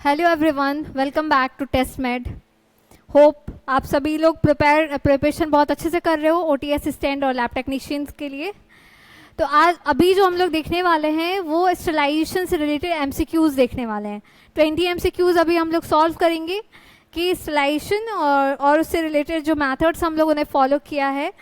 Hello everyone, welcome back to test made. Hope आप सभी लोग प्रिपरेशन बहुत अच्छे से कर रहे हो ओटी असिस्टेंट और लैब टेक्नीशियंस के लिए। तो आज अभी जो हम लोग देखने वाले हैं वो स्टरलाइजेशन से रिलेटेड एमसीक्यूज देखने वाले हैं। 20 एमसीक्यूज अभी हम लोग सॉल्व करेंगे कि स्टरलाइजेशन और उससे रिलेटेड जो मैथड्स हम लोगों ने फॉलो किया है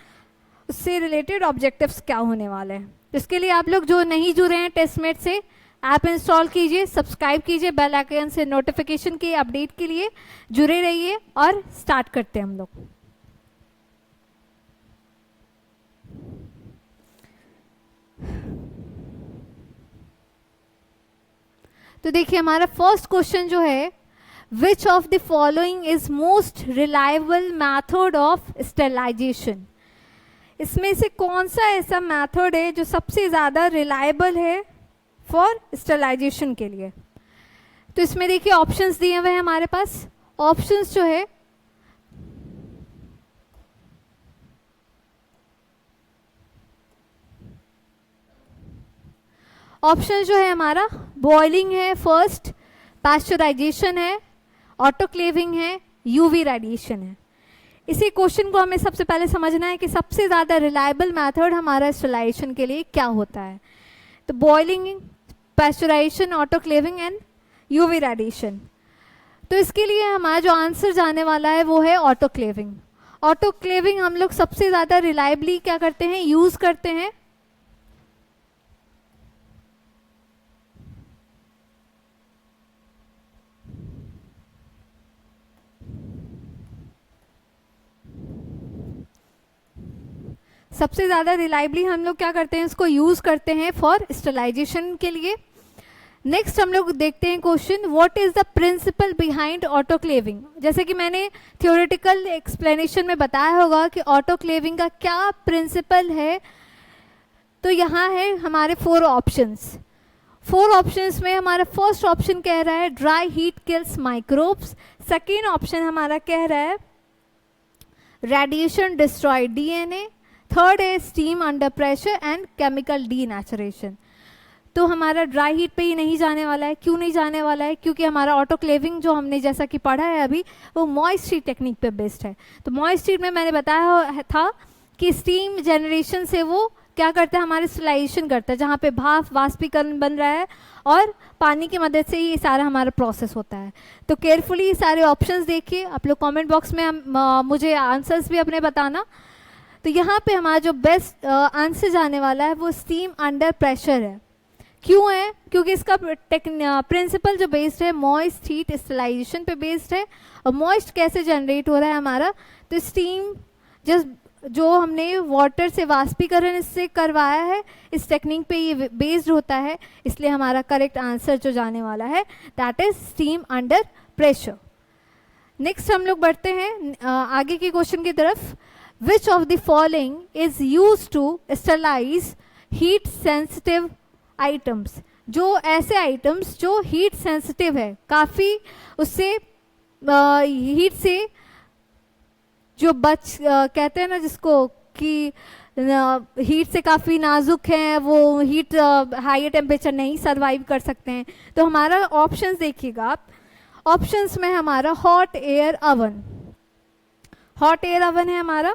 उससे रिलेटेड ऑब्जेक्टिव्स क्या होने वाले हैं। इसके लिए आप लोग जो नहीं जुड़े हैं टेस्टमेट से, ऐप इंस्टॉल कीजिए, सब्सक्राइब कीजिए, बेल आइकन से नोटिफिकेशन के अपडेट के लिए जुड़े रहिए और स्टार्ट करते हैं हम लोग। तो देखिए हमारा फर्स्ट क्वेश्चन जो है, which of the following is most reliable method of sterilisation. इसमें से कौन सा ऐसा मैथड है जो सबसे ज़्यादा रिलायबल है फॉर स्टेरिलाइजेशन के लिए। तो इसमें देखिए ऑप्शंस दिए हुए हैं हमारे पास। ऑप्शंस जो है हमारा बॉइलिंग है फर्स्ट, पास्चराइजेशन है, ऑटोक्लेविंग है, यूवी रेडिएशन है। इसी क्वेश्चन को हमें सबसे पहले समझना है कि सबसे ज़्यादा रिलायबल मेथड हमारा स्टेरिलाइजेशन के लिए क्या होता है। तो boiling, pasteurisation, autoclaving and UV radiation. तो इसके लिए हमारा जो आंसर जाने वाला है वो है ऑटोक्लेविंग। ऑटोक्लेविंग हम लोग सबसे ज़्यादा रिलायबली क्या करते हैं, यूज़ करते हैं। सबसे ज़्यादा रिलायबली हम लोग क्या करते हैं, इसको यूज़ करते हैं फॉर स्टेरिलाइजेशन के लिए। नेक्स्ट हम लोग देखते हैं question, what is the principle behind autoclaving. जैसे कि मैंने थ्योरेटिकल एक्सप्लेनेशन में बताया होगा कि ऑटोक्लेविंग का क्या प्रिंसिपल है। तो यहाँ है हमारे 4 ऑप्शंस। 4 ऑप्शंस में हमारा फर्स्ट ऑप्शन कह रहा है dry heat kills microbes. Second option हमारा कह रहा है रेडिएशन डिस्ट्रॉय डीएनए। थर्ड है steam under pressure and chemical denaturation. तो हमारा ड्राई हीट पे ही नहीं जाने वाला है। क्यों नहीं जाने वाला है? क्योंकि हमारा ऑटोक्लेविंग जो हमने जैसा कि पढ़ा है अभी वो मॉइस्ट हीट टेक्निक पे बेस्ड है। तो मॉइस्ट हीट में मैंने बताया था कि स्टीम जनरेशन से वो क्या करता है, हमारे स्टेरिलाइजेशन करता है, जहाँ पे भाप वाष्पीकरण बन रहा है और पानी की मदद से ही ये सारा हमारा प्रोसेस होता है। तो केयरफुली सारे ऑप्शंस देखिए, आप लोग कमेंट बॉक्स में मुझे आंसर्स भी अपने बताना। तो यहाँ पे हमारा जो बेस्ट आंसर जाने वाला है वो स्टीम अंडर प्रेशर है। क्यों है? क्योंकि इसका प्रिंसिपल जो बेस्ड है मॉइस्ट हीट स्टेरिलाइजेशन पे बेस्ड है। और मॉइस्ट कैसे जनरेट हो रहा है हमारा, तो स्टीम जो हमने वाटर से वाष्पीकरण इससे करवाया है, इस टेक्निक पे ये बेस्ड होता है। इसलिए हमारा करेक्ट आंसर जो जाने वाला है that is steam under pressure. Next हम लोग बढ़ते हैं आगे के क्वेश्चन की तरफ। Which of the following is use to sterilise heat sensitive items. जो ऐसे आइटम्स जो हीट सेंसिटिव है, काफ़ी उससे हीट से जो कहते हैं ना जिसको कि हीट से काफ़ी नाजुक हैं, वो हीट हाई टेम्परेचर नहीं सर्वाइव कर सकते हैं। तो हमारा ऑप्शंस देखिएगा आप। ऑप्शंस में हमारा hot air oven, hot air oven है हमारा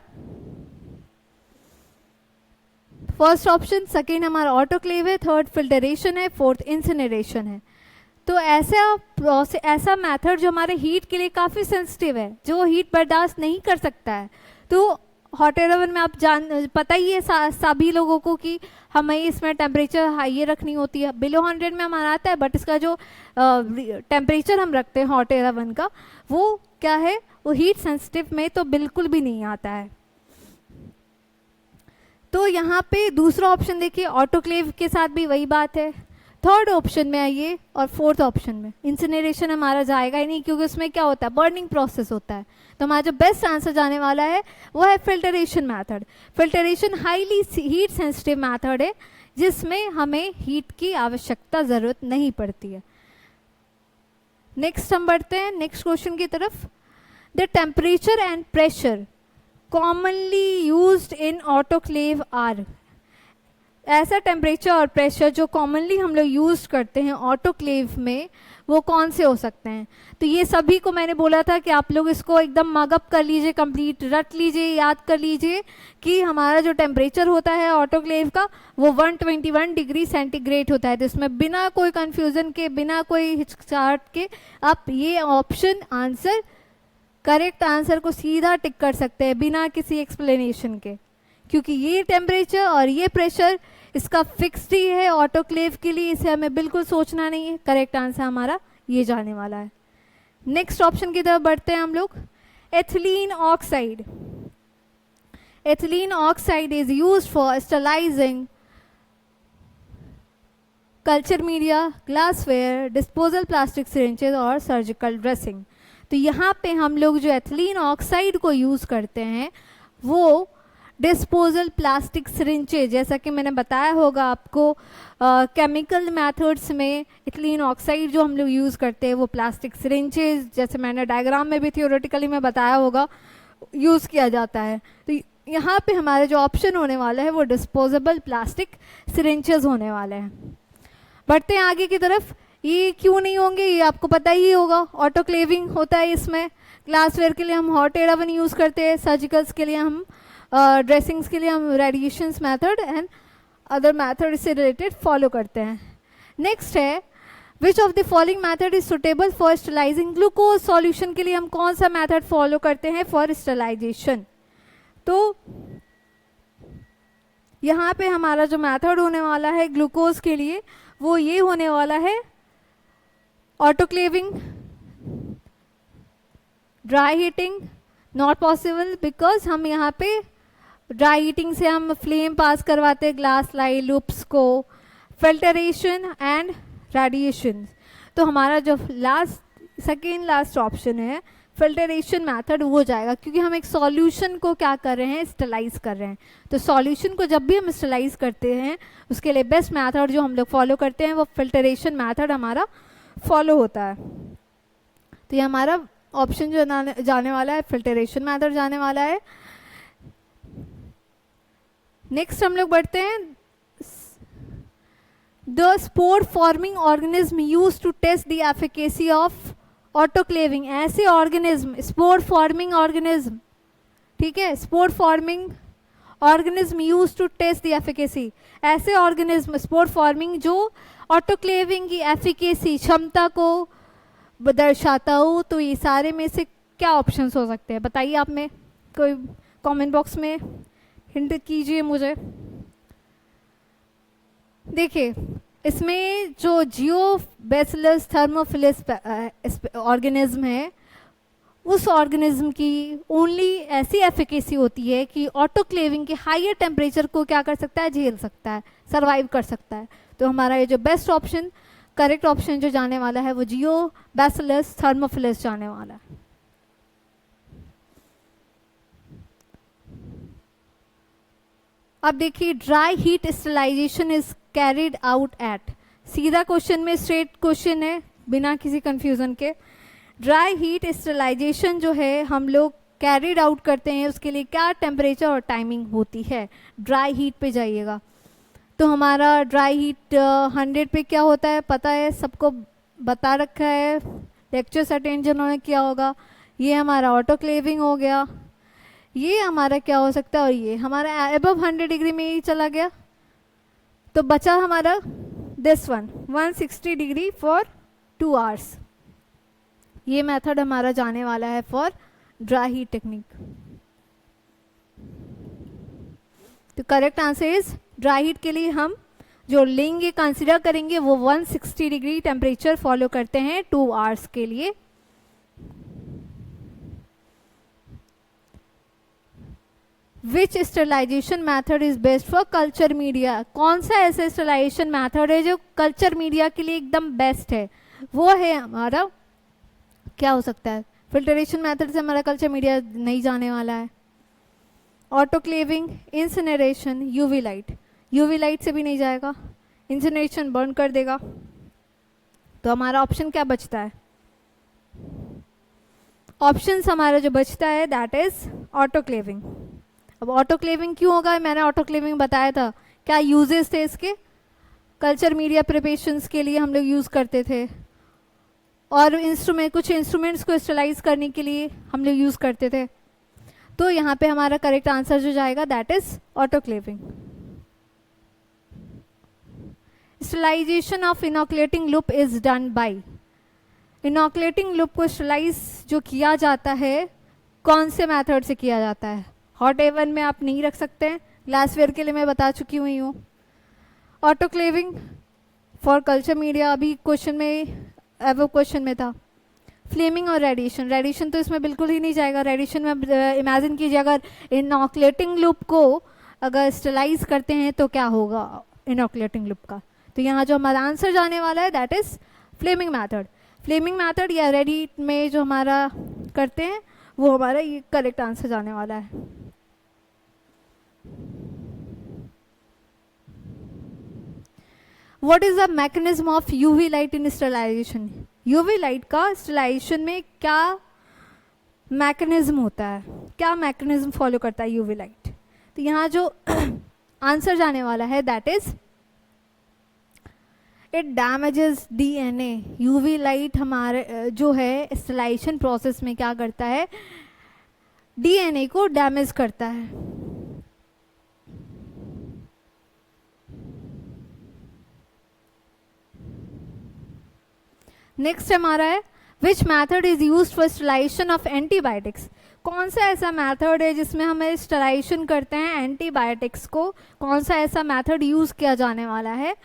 फर्स्ट ऑप्शन। सेकेंड हमारा ऑटोक्लेव है, थर्ड फिल्टरेशन है, फोर्थ इंसिनरेशन है। तो ऐसा मेथड जो हमारे हीट के लिए काफ़ी सेंसिटिव है, जो हीट बर्दाश्त नहीं कर सकता है। तो हॉट एयर ओवन में आप पता ही है सभी लोगों को कि हमें इसमें टेम्परेचर हाई रखनी होती है। बिलो 100 में हमारा आता है, बट इसका जो टेम्परेचर हम रखते हैं हॉट एयर ओवन का वो क्या है, वो हीट सेंसिटिव में तो बिल्कुल भी नहीं आता है। तो यहाँ पे दूसरा ऑप्शन देखिए, ऑटोक्लेव के साथ भी वही बात है। थर्ड ऑप्शन में आइए और फोर्थ ऑप्शन में इंसिनरेशन हमारा जाएगा ही नहीं, क्योंकि उसमें क्या होता है, बर्निंग प्रोसेस होता है। तो हमारा जो बेस्ट आंसर जाने वाला है वो है filtration method. Filtration highly heat sensitive method है जिसमें हमें हीट की आवश्यकता ज़रूरत नहीं पड़ती है। नेक्स्ट हम बढ़ते हैं नेक्स्ट क्वेश्चन की तरफ। The temperature and pressure commonly used in autoclave are। ऐसा टेम्परेचर और प्रेशर जो कॉमनली हम लोग यूज़ करते हैं ऑटोक्लेव में, वो कौन से हो सकते हैं? तो ये सभी को मैंने बोला था कि आप लोग इसको एकदम मगअप कर लीजिए, कंप्लीट रट लीजिए, याद कर लीजिए कि हमारा जो टेम्परेचर होता है ऑटोक्लेव का वो 121 डिग्री सेंटीग्रेड होता है। तो इसमें बिना कोई कन्फ्यूज़न के, बिना कोई हिचकिचाहट के आप ये ऑप्शन आंसर, करेक्ट आंसर को सीधा टिक कर सकते हैं बिना किसी एक्सप्लेनेशन के, क्योंकि ये टेम्परेचर और ये प्रेशर इसका फिक्स्ड ही है ऑटोक्लेव के लिए, इसे हमें बिल्कुल सोचना नहीं है। करेक्ट आंसर हमारा ये जाने वाला है। नेक्स्ट ऑप्शन की तरफ बढ़ते हैं हम लोग। Ethylene oxide. Ethylene oxide is used for sterilising culture media, glassware, disposal plastic syringes और सर्जिकल ड्रेसिंग। तो यहाँ पे हम लोग जो एथिलीन ऑक्साइड को यूज़ करते हैं वो डिस्पोजल प्लास्टिक सिरिंजेज, जैसा कि मैंने बताया होगा आपको, केमिकल मेथड्स में एथिलीन ऑक्साइड जो हम लोग यूज़ करते हैं वो प्लास्टिक सिरिंजेज, जैसे मैंने डायग्राम में भी थियोरेटिकली में बताया होगा, यूज़ किया जाता है। तो यहाँ पे हमारे जो ऑप्शन होने वाला है वो डिस्पोजेबल प्लास्टिक सिरिंजेस होने वाले हैं। बढ़ते हैं आगे की तरफ। ये क्यों नहीं होंगे ये आपको पता ही होगा, ऑटोक्लेविंग होता है इसमें। ग्लासवेयर के लिए हम हॉट एयर ओवन यूज़ करते हैं, सर्जिकल्स के लिए हम ड्रेसिंग्स के लिए हम radiations method and other method इससे रिलेटेड फॉलो करते हैं। नेक्स्ट है which of the following method is suitable for sterilising glucose solution के लिए हम कौन सा मेथड फॉलो करते हैं फॉर स्टरलाइजेशन? तो यहाँ पे हमारा जो मेथड होने वाला है ग्लूकोज के लिए वो ये होने वाला है autoclaving. Dry heating not possible, because हम यहाँ पे ड्राई हीटिंग से हम फ्लेम पास करवाते हैं ग्लास लाई लूप्स को। फिल्टरेशन एंड रेडिएशन, तो हमारा जो सेकेंड लास्ट ऑप्शन है फिल्टरेशन मेथड वो जाएगा, क्योंकि हम एक सॉल्यूशन को क्या कर रहे हैं, स्टरलाइज कर रहे हैं। तो सॉल्यूशन को जब भी हम स्टरलाइज करते हैं उसके लिए बेस्ट मेथड जो हम लोग फॉलो करते हैं वो फिल्टरेशन मेथड हमारा फॉलो होता है। तो ये हमारा ऑप्शन जो जाने वाला है फिल्टरेशन मेथड जाने वाला है। नेक्स्ट हम लोग बढ़ते हैं the spore forming organism use to test the efficacy of autoclaving. ऐसे ऑर्गेनिज्म, स्पोर फॉर्मिंग ऑर्गेनिज्म, ठीक है, spore forming organism use to test the efficacy, ऐसे ऑर्गेनिज्म स्पोर फॉर्मिंग जो ऑटोक्लेविंग की एफिकेसी क्षमता को दर्शाता हो। तो ये सारे में से क्या ऑप्शंस हो सकते हैं बताइए, आप में कोई कमेंट बॉक्स में हिंट कीजिए मुझे। देखिए इसमें जो जियोबैसिलस थर्मोफिलस ऑर्गेनिज्म है उस ऑर्गेनिज्म की ओनली ऐसी एफिकेसी होती है कि ऑटोक्लेविंग के हायर टेम्परेचर को क्या कर सकता है, झेल सकता है, सरवाइव कर सकता है। तो हमारा ये जो बेस्ट ऑप्शन, करेक्ट ऑप्शन जो जाने वाला है वो जियोबैसिलस थर्मोफिलस जाने वाला है। अब देखिए dry heat sterilisation is carried out at, सीधा क्वेश्चन में स्ट्रेट क्वेश्चन है बिना किसी कंफ्यूजन के। ड्राई हीट स्टरलाइजेशन जो है हम लोग कैरिड आउट करते हैं उसके लिए क्या टेम्परेचर और टाइमिंग होती है? ड्राई हीट पे जाइएगा तो हमारा ड्राई हीट 100 पे क्या होता है पता है, सबको बता रखा है, लेक्चर्स अटेंड जिन्होंने किया होगा। ये हमारा ऑटोक्लेविंग हो गया, ये हमारा क्या हो सकता है, और ये हमारा अबव 100 डिग्री में ही चला गया। तो बचा हमारा this one 160 degree for 2 hours. ये मेथड हमारा जाने वाला है फॉर ड्राई हीट टेक्निक। तो correct answer is dry heat के लिए हम जो लेंगे, कंसिडर करेंगे वो 160 डिग्री टेम्परेचर फॉलो करते हैं 2 आवर्स के लिए। Which sterilization method is best for culture media? कौन सा ऐसा स्टरलाइजेशन मैथड है जो कल्चर मीडिया के लिए एकदम बेस्ट है? वो है हमारा क्या हो सकता है, फिल्टरेशन मेथड से हमारा कल्चर मीडिया नहीं जाने वाला है। Autoclaving, incineration, UV light, UV light से भी नहीं जाएगा, इंसिनरेशन बर्न कर देगा। तो हमारा ऑप्शन क्या बचता है? ऑप्शंस हमारा जो बचता है दैट इज ऑटोक्लेविंग। अब ऑटोक्लेविंग क्यों होगा, मैंने ऑटोक्लेविंग बताया था क्या यूजेस थे इसके? कल्चर मीडिया प्रिपरेशंस के लिए हम लोग यूज़ करते थे, और कुछ इंस्ट्रूमेंट्स को स्टरलाइज करने के लिए हम लोग यूज़ करते थे। तो यहाँ पे हमारा करेक्ट आंसर जो जाएगा that is autoclaving. Sterilisation of inoculating loop is done by, inoculating loop को स्टरलाइज जो किया जाता है कौन से मेथड से किया जाता है? हॉट एवन में आप नहीं रख सकते हैं, ग्लासवेयर के लिए मैं बता चुकी हुई हूँ। ऑटोक्लेविंग फॉर कल्चर मीडिया अभी क्वेश्चन में वो क्वेश्चन में था। फ्लेमिंग और रेडिएशन, रेडिएशन तो इसमें बिल्कुल ही नहीं जाएगा। रेडिएशन में इमेजिन कीजिए अगर इनोकुलेटिंग लूप को अगर स्टरलाइज करते हैं तो क्या होगा इनोकुलेटिंग लूप का। तो यहाँ जो हमारा आंसर जाने वाला है that is flaming method. Flaming method या रेडी में जो हमारा करते हैं वो हमारा ये करेक्ट आंसर जाने वाला है। What is the mechanism of UV light in sterilization? UV light का स्टरलाइजेशन में क्या मैकेनिज्म होता है, क्या मैकेनिज्म फॉलो करता है यूवी लाइट? तो यहाँ जो आंसर जाने वाला है that is it damages DNA. UV light हमारे जो है स्टरलाइजेशन प्रोसेस में क्या करता है, डीएनए को डैमेज करता है। नेक्स्ट हमारा है which method is use for sterilisation of antibiotics. कौन सा ऐसा मैथड है जिसमें हमें स्टरलाइजेशन करते हैं एंटीबायोटिक्स को, कौन सा ऐसा मैथड यूज किया जाने वाला है?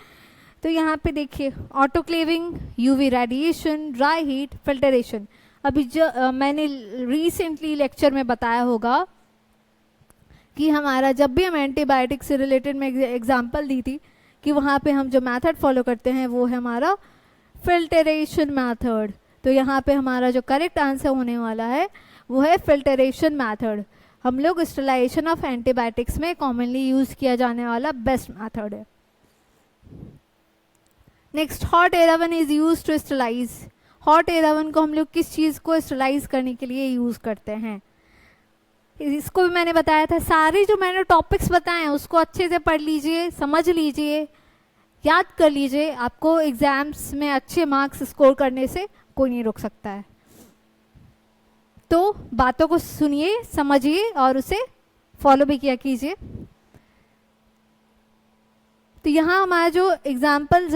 तो यहाँ पे देखिए autoclaving, UV radiation, dry heat, filtration. अभी जो मैंने रिसेंटली लेक्चर में बताया होगा कि हमारा जब भी हम एंटीबायोटिक से रिलेटेड में एग्जांपल दी थी कि वहाँ पे हम जो मैथड फॉलो करते हैं वो है हमारा फिल्टरेशन मैथड। तो यहाँ पे हमारा जो करेक्ट आंसर होने वाला है वो है फिल्टरेशन मैथड। हम लोग स्टरलाइजेशन ऑफ एंटीबायोटिक्स में कॉमनली यूज किया जाने वाला बेस्ट मैथड है। Next hot air oven is use to sterilise. Hot air oven को हम लोग किस चीज़ को स्टरलाइज करने के लिए यूज करते हैं? इसको भी मैंने बताया था। सारे जो मैंने टॉपिक्स बताए हैं उसको अच्छे से पढ़ लीजिए, समझ लीजिए, याद कर लीजिए। आपको एग्जाम्स में अच्छे मार्क्स स्कोर करने से कोई नहीं रोक सकता है। तो बातों को सुनिए, समझिए और उसे फॉलो भी किया कीजिए। तो यहाँ हमारा जो एग्जाम्पल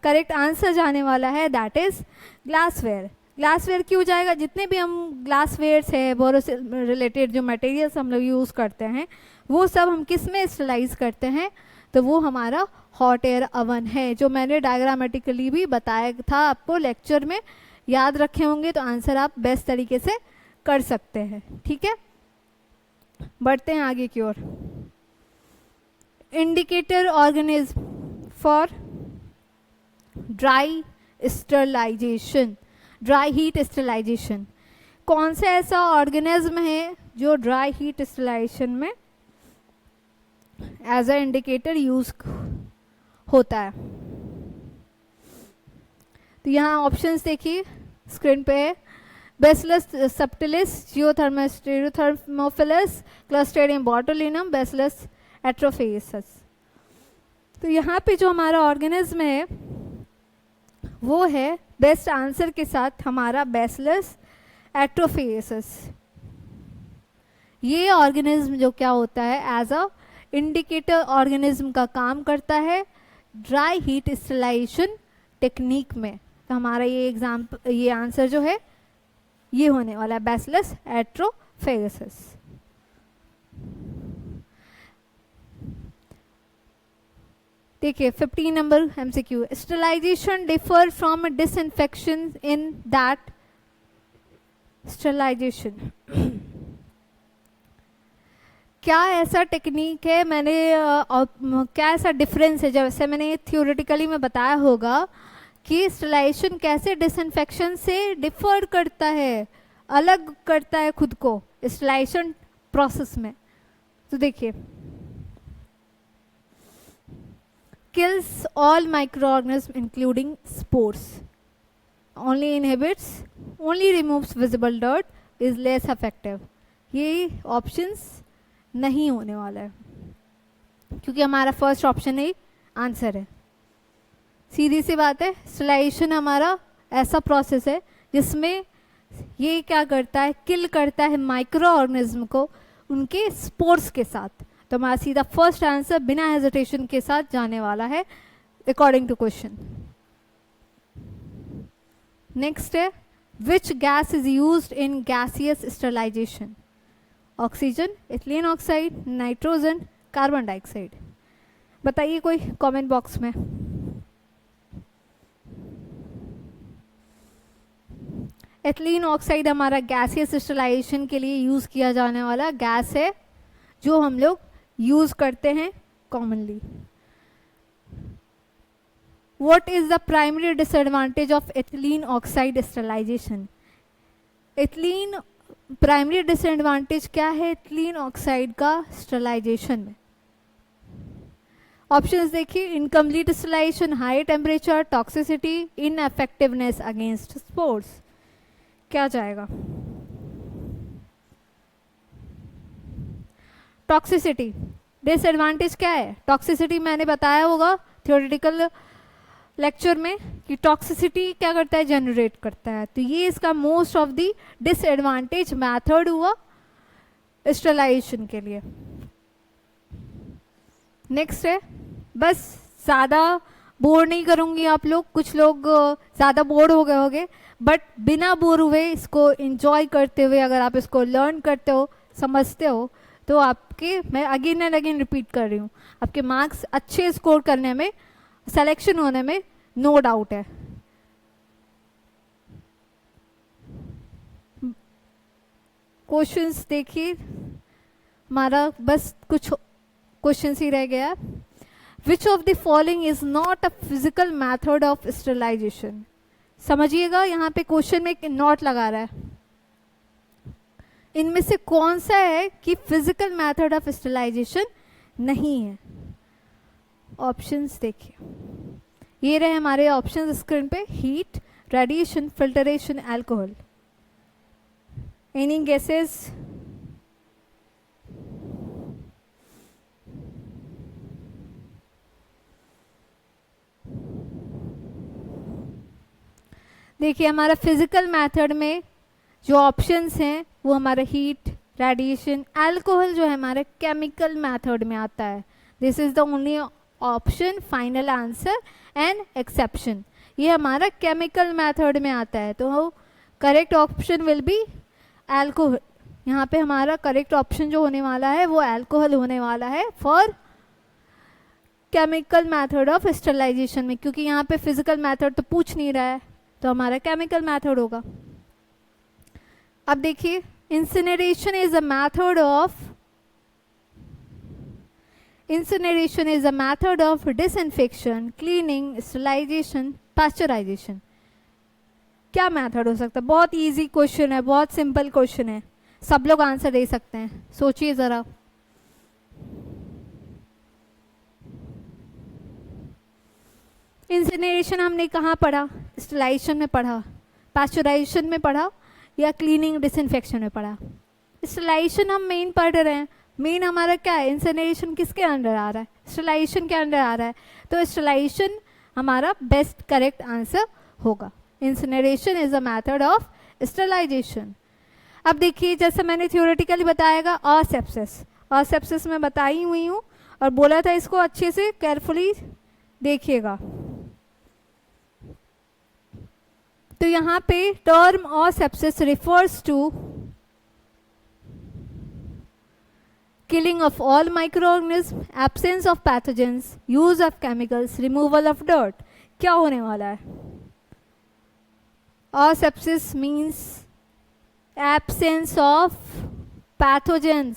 करेक्ट आंसर जाने वाला है दैट इज ग्लासवेयर। ग्लासवेयर क्यों जाएगा? जितने भी हम ग्लासवेयर्स है बोरो से रिलेटेड जो मटेरियल्स हम लोग यूज़ करते हैं वो सब हम किस में स्टरलाइज करते हैं? तो वो हमारा हॉट एयर ओवन है, जो मैंने डायग्रामेटिकली भी बताया था आपको लेक्चर में। याद रखे होंगे तो आंसर आप बेस्ट तरीके से कर सकते हैं। ठीक है, बढ़ते हैं आगे की ओर। Indicator organism for dry sterilization, dry heat sterilization. कौन सा ऐसा ऑर्गेनिज्म है जो ड्राई हीट स्टरलाइजेशन में एज अ इंडिकेटर यूज होता है? तो यहाँ ऑप्शंस देखिए स्क्रीन पे है। Bacillus subtilis, Geothermus stearothermophilus, Clostridium botulinum, Bacillus atrophaeus. तो यहाँ पे जो हमारा ऑर्गेनिज्म है वो है बेस्ट आंसर के साथ हमारा बैसिलस एट्रोफेसस। ये ऑर्गेनिज्म जो क्या होता है एज अ इंडिकेटर ऑर्गेनिज्म का काम करता है ड्राई हीट स्टरलाइजेशन टेक्निक में। तो हमारा ये आंसर जो है ये होने वाला है बैसिलस एट्रोफेसस। देखिए 15 number MCQ. Sterilisation differ from disinfection in that sterilisation. क्या ऐसा टेक्निक है, क्या ऐसा डिफरेंस है? जैसे मैंने थियोरेटिकली में बताया होगा कि स्टरलाइजेशन कैसे डिसइंफेक्शन से डिफर करता है, अलग करता है खुद को स्टरलाइजेशन प्रोसेस में। तो देखिए kills all microorganisms including spores, only inhibits, only removes visible dirt, is less effective। ये ऑप्शंस नहीं होने वाला है। क्योंकि हमारा फर्स्ट ऑप्शन ही आंसर है। सीधी सी बात है, स्टरलाइजेशन हमारा ऐसा प्रोसेस है जिसमें ये क्या करता है, किल करता है माइक्रो ऑर्गेनिज्म को उनके स्पोर्स के साथ। तो हमारा सीधा फर्स्ट आंसर बिना हेजिटेशन के साथ जाने वाला है अकॉर्डिंग टू क्वेश्चन। नेक्स्ट है, which gas is used in gaseous sterilisation? Oxygen, ethylene oxide, nitrogen, carbon dioxide. बताइए कोई कमेंट बॉक्स में। एथिलीन ऑक्साइड हमारा गैसियस स्टरलाइजेशन के लिए यूज़ किया जाने वाला गैस है जो हम लोग यूज़ करते हैं commonly. What is the primary disadvantage of ethylene oxide sterilization? Ethylene primary disadvantage क्या है एथिलीन ऑक्साइड का स्टरलाइजेशन में? ऑप्शंस देखिए, incomplete sterilization, high temperature, toxicity, ineffectiveness against spores. क्या जाएगा? टॉक्सिसिटी। डिसएडवांटेज क्या है? टॉक्सिसिटी मैंने बताया होगा थियोरेटिकल लेक्चर में कि टॉक्सिसिटी क्या करता है, जनरेट करता है। तो ये इसका most of the disadvantage method हुआ स्टरलाइजेशन के लिए। नेक्स्ट है, बस ज़्यादा बोर नहीं करूँगी आप लोग, कुछ लोग ज़्यादा बोर हो गए होंगे, बट बिना बोर हुए इसको एंजॉय करते हुए अगर आप इसको लर्न करते हो, समझते हो, तो आपके, मैं अगेन एंड अगेन रिपीट कर रही हूँ, आपके मार्क्स अच्छे स्कोर करने में, सिलेक्शन होने में नो डाउट है। क्वेश्चंस देखिए, हमारा बस कुछ क्वेश्चंस ही रह गया। Which of the following is not a physical method of sterilisation? समझिएगा, यहाँ पे क्वेश्चन में एक नॉट लगा रहा है। इनमें से कौन सा है कि फिजिकल मैथड ऑफ स्टरलाइजेशन नहीं है? ऑप्शंस देखिए, ये रहे हमारे ऑप्शंस स्क्रीन पे। Heat, radiation, filtration, alcohol. Any guesses? देखिए, हमारा फिजिकल मेथड में जो ऑप्शंस हैं वो हमारा हीट, रेडिएशन, अल्कोहल जो है हमारे केमिकल मेथड में आता है। This is the only option, final answer and exception. ये हमारा केमिकल मेथड में आता है, तो correct option will be alcohol. यहाँ पे हमारा करेक्ट ऑप्शन जो होने वाला है वो अल्कोहल होने वाला है for chemical method of sterilisation में, क्योंकि यहाँ पे फिजिकल मेथड तो पूछ नहीं रहा है, तो हमारा केमिकल मेथड होगा। अब देखिए, incineration is a method of disinfection, cleaning, sterilisation, pasteurisation. क्या मेथड हो सकता है? बहुत इजी क्वेश्चन है, बहुत सिंपल क्वेश्चन है, सब लोग आंसर दे सकते हैं। सोचिए जरा। इंसिनरेशन हमने कहाँ पढ़ा? स्टरलाइजेशन में पढ़ा, पास्चराइजेशन में पढ़ा, या क्लीनिंग डिसइंफेक्शन में पढ़ा? स्टरलाइजेशन हम मेन पढ़ रहे हैं। मेन हमारा क्या है? इंसिनरेशन किसके अंडर आ रहा है? स्टरलाइजेशन के अंडर आ रहा है, तो स्टरलाइजेशन हमारा बेस्ट करेक्ट आंसर होगा। Incineration is a method of sterilisation. अब देखिए, जैसे मैंने थियोरेटिकली बताएगा, असेप्सिस में बताई हुई हूँ और बोला था इसको अच्छे से केयरफुली देखिएगा। तो यहाँ पे term asepsis refers to killing of all microorganisms, absence of pathogens, use of chemicals, removal of dirt। क्या होने वाला है? Asepsis means absence of pathogens।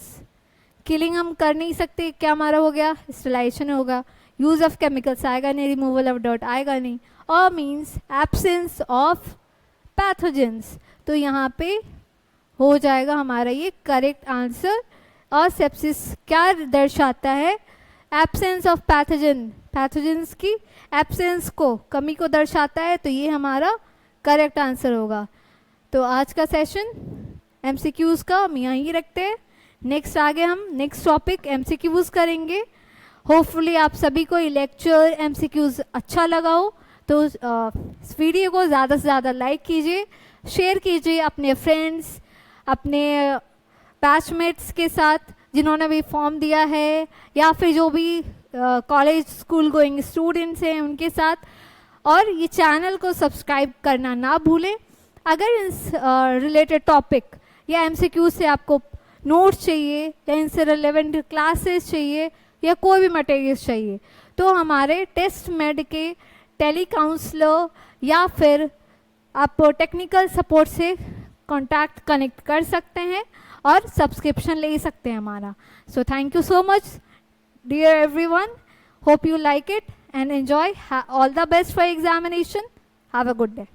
Killing हम कर नहीं सकते, क्या हमारा हो गया? स्टरलाइजेशन होगा। यूज ऑफ केमिकल्स आएगा नहीं, रिमूवल ऑफ डर्ट आएगा नहीं, और मीन्स एब्सेंस ऑफ पैथोजेंस। तो यहाँ पे हो जाएगा हमारा ये करेक्ट आंसर। असेप्सिस क्या दर्शाता है? एब्सेंस ऑफ पैथोजेंस की एब्सेंस को, कमी को दर्शाता है, तो ये हमारा करेक्ट आंसर होगा। तो आज का सेशन एमसीक्यूज़ का हम यहीं रखते हैं। नेक्स्ट आगे हम नेक्स्ट टॉपिक एमसीक्यूज़ करेंगे। होपफुली आप सभी को ये लेक्चर MCQs अच्छा लगा हो, तो इस वीडियो को ज़्यादा से ज़्यादा लाइक कीजिए, शेयर कीजिए अपने फ्रेंड्स, अपने बैचमेट्स के साथ जिन्होंने भी फॉर्म दिया है, या फिर जो भी कॉलेज स्कूल गोइंग स्टूडेंट्स हैं उनके साथ। और ये चैनल को सब्सक्राइब करना ना भूलें। अगर इस रिलेटेड टॉपिक या MCQ से आपको नोट्स चाहिए या इनसे रिलेवेंट क्लासेस चाहिए या कोई भी मटेरियल्स चाहिए, तो हमारे टेस्ट मेड के टेली काउंसलर या फिर आप टेक्निकल सपोर्ट से कॉन्टैक्ट कनेक्ट कर सकते हैं और सब्सक्रिप्शन ले सकते हैं हमारा। So thank you so much dear everyone, hope you like it and enjoy. All the best for examination. Have a good day.